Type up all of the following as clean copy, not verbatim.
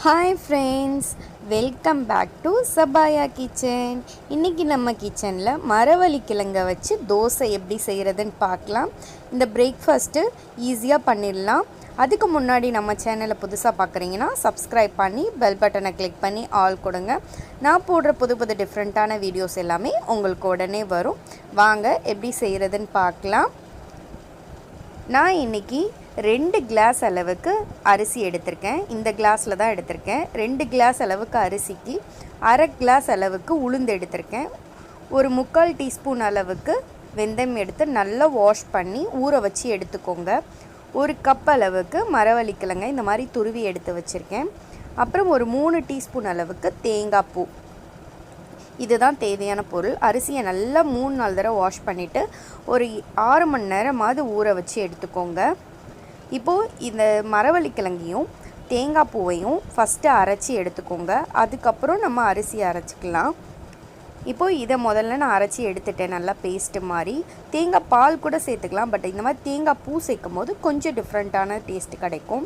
Hi friends, welcome back to Sabaya kitchen. இன்னைக்கு நம்ம கிச்சன்ல மரவள்ளி கிழங்க வச்சு தோசை எப்படி செய்யறதுன்னு பார்க்கலாம். இந்த பிரேக்ஃபாஸ்ட் ஈஸியா பண்ணிடலாம். அதுக்கு முன்னாடி நம்ம சேனலை புதுசா பார்க்குறீங்கன்னா subscribe பண்ணி பெல் பட்டனை கிளிக் பண்ணி ஆல் கொடுங்க. நான் போடுற புது டிஃபரெண்டான வீடியோஸ் எல்லாமே உங்களுக்கு உடனே வரும். வாங்க எப்படி செய்யறதுன்னு பார்க்கலாம். நான் இன்னைக்கு 2 கிளாஸ் அளவுக்கு அரிசி எடுத்திருக்கேன். இந்த கிளாஸில் தான் எடுத்திருக்கேன். 2 கிளாஸ் அளவுக்கு அரிசிக்கு அரை கிளாஸ் அளவுக்கு உளுந்து எடுத்திருக்கேன். ஒரு 3/4 டீஸ்பூன் அளவுக்கு வெந்தயம் எடுத்து நல்லா வாஷ் பண்ணி ஊற வச்சு எடுத்துக்கோங்க. ஒரு கப் அளவுக்கு மரவள்ளி கிழங்க இந்த மாதிரி துருவி எடுத்து வச்சுருக்கேன். அப்புறம் ஒரு 3 டீஸ்பூன் அளவுக்கு தேங்காய் பூ. இதுதான் தேவையான பொருள். அரிசியை நல்லா 3 நாள் தடவை வாஷ் பண்ணிவிட்டு ஒரு 6 மணி நேரமாவது ஊற வச்சு எடுத்துக்கோங்க. இப்போது இந்த மரவள்ளி கிழங்கையும் தேங்காய் பூவையும் ஃபஸ்ட்டு அரைச்சி எடுத்துக்கோங்க. அதுக்கப்புறம் நம்ம அரிசி அரைச்சிக்கலாம். இப்போது இதை முதல்ல நான் அரைச்சி எடுத்துட்டேன் நல்லா பேஸ்ட்டு மாதிரி. தேங்காய் பால் கூட சேர்த்துக்கலாம். பட் இந்த மாதிரி தேங்காய் பூ சேர்க்கும் போது கொஞ்சம் டிஃப்ரெண்ட்டான டேஸ்ட்டு கிடைக்கும்.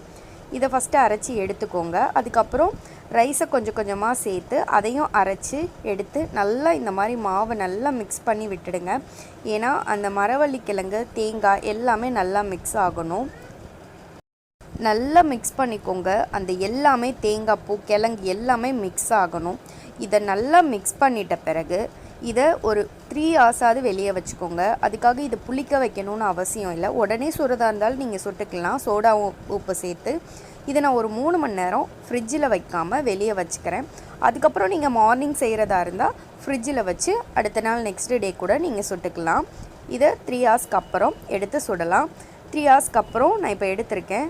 இதை ஃபஸ்ட்டு அரைச்சி எடுத்துக்கோங்க. அதுக்கப்புறம் ரைஸை கொஞ்சம் கொஞ்சமாக சேர்த்து அதையும் அரைச்சி எடுத்து நல்லா இந்த மாதிரி மாவை நல்லா மிக்ஸ் பண்ணி விட்டுடுங்க. ஏன்னா அந்த மரவள்ளி கிழங்கு தேங்காய் எல்லாமே நல்லா மிக்ஸ் ஆகணும். நல்லா மிக்ஸ் பண்ணிக்கோங்க. அந்த எல்லாமே தேங்காய் பூ கிழங்கு எல்லாமே மிக்ஸ் ஆகணும். இதை நல்லா மிக்ஸ் பண்ணிட்ட பிறகு இதை ஒரு 3 ஹவர்ஸாவது வெளியே வச்சுக்கோங்க. அதுக்காக இதை புளிக்க வைக்கணும்னு அவசியம் இல்லை. உடனே சுடுறதா இருந்தாலும் நீங்கள் சுட்டுக்கலாம் சோடா உப்பு சேர்த்து. இதை நான் ஒரு 3 மணி நேரம் ஃப்ரிட்ஜில் வைக்காமல் வெளியே வச்சுக்கிறேன். அதுக்கப்புறம் நீங்கள் மார்னிங் செய்கிறதா இருந்தால் ஃப்ரிட்ஜில் வச்சு அடுத்த நாள் நெக்ஸ்ட் டே கூட நீங்கள் சுட்டுக்கலாம். இதை 3 ஹவர்ஸ்க்கு அப்புறம் எடுத்து சுடலாம். 3 ஹவர்ஸ்க்கு அப்புறம் நான் இப்போ எடுத்திருக்கேன்.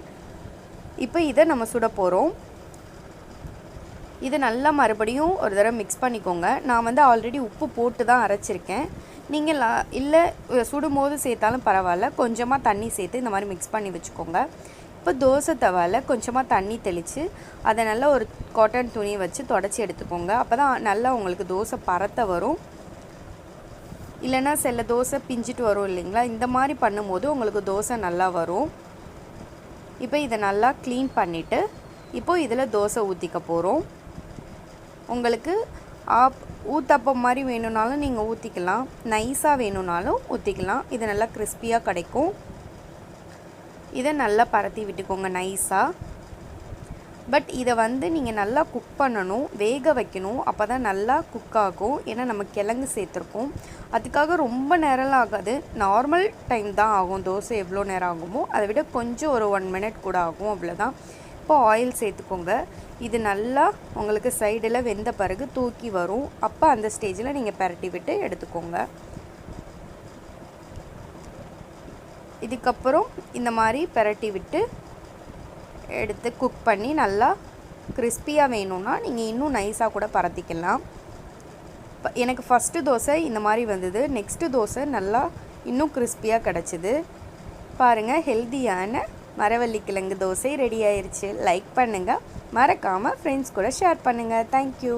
இப்போ இதை நம்ம சுட போகிறோம். இது நல்லா மறுபடியும் ஒரு தடவை மிக்ஸ் பண்ணிக்கோங்க. நான் ஆல்ரெடி உப்பு போட்டு தான் அரைச்சிருக்கேன். நீங்கள் இல்லை சுடும்போது சேர்த்தாலும் பரவாயில்ல. கொஞ்சமாக தண்ணி சேர்த்து இந்த மாதிரி மிக்ஸ் பண்ணி வச்சுக்கோங்க. இப்போ தோசை தவாவில் கொஞ்சமாக தண்ணி தெளித்து அதை நல்லா ஒரு காட்டன் துணி வச்சு தொடச்சி எடுத்துக்கோங்க. அப்போ தான் நல்லா உங்களுக்கு தோசை பரத்த வரும். இல்லைன்னா சில தோசை பிஞ்சிட்டு வரும் இல்லைங்களா? இந்த மாதிரி பண்ணும்போது உங்களுக்கு தோசை நல்லா வரும். இப்போ இதை நல்லா க்ளீன் பண்ணிவிட்டு இப்போது இதில் தோசை ஊற்றிக்க போகிறோம். உங்களுக்கு ஊத்தப்பம் மாதிரி வேணும்னாலும் நீங்கள் ஊற்றிக்கலாம். நைஸாக வேணும்னாலும் ஊற்றிக்கலாம். இது நல்லா கிறிஸ்பியாக கிடைக்கும். இதை நல்லா பரத்தி விட்டுக்கோங்க நைஸாக. பட் இதை நீங்கள் நல்லா குக் பண்ணணும், வேக வைக்கணும். அப்போ தான் நல்லா குக் ஆகும். ஏன்னா நம்ம கிழங்கு சேர்த்துருக்கோம். அதுக்காக ரொம்ப நேரம்லாம் ஆகாது. நார்மல் டைம் தான் ஆகும். தோசை எவ்வளோ நேரம் ஆகுமோ அதை விட கொஞ்சம் ஒரு 1 மினிட் கூட ஆகும். அவ்வளோதான். இப்போ ஆயில் சேர்த்துக்கோங்க. இது நல்லா உங்களுக்கு சைடில் வெந்த பிறகு தூக்கி வரும். அப்போ அந்த ஸ்டேஜில் நீங்கள் பரட்டி விட்டு எடுத்துக்கோங்க. இதுக்கப்புறம் இந்த மாதிரி பரட்டி விட்டு எடுத்து குக் பண்ணி நல்லா கிறிஸ்பியாக வேணும்னா நீங்கள் இன்னும் நைஸாக கூட பரத்திக்கலாம். எனக்கு ஃபஸ்ட்டு தோசை இந்த மாதிரி வந்தது. நெக்ஸ்ட்டு தோசை நல்லா இன்னும் கிறிஸ்பியாக கிடச்சிது. பாருங்கள், ஹெல்த்தியான மரவள்ளி கிழங்கு தோசை ரெடி ஆயிடுச்சு. லைக் பண்ணுங்கள், மறக்காமல் ஃப்ரெண்ட்ஸ் கூட ஷேர் பண்ணுங்கள். தேங்க்யூ.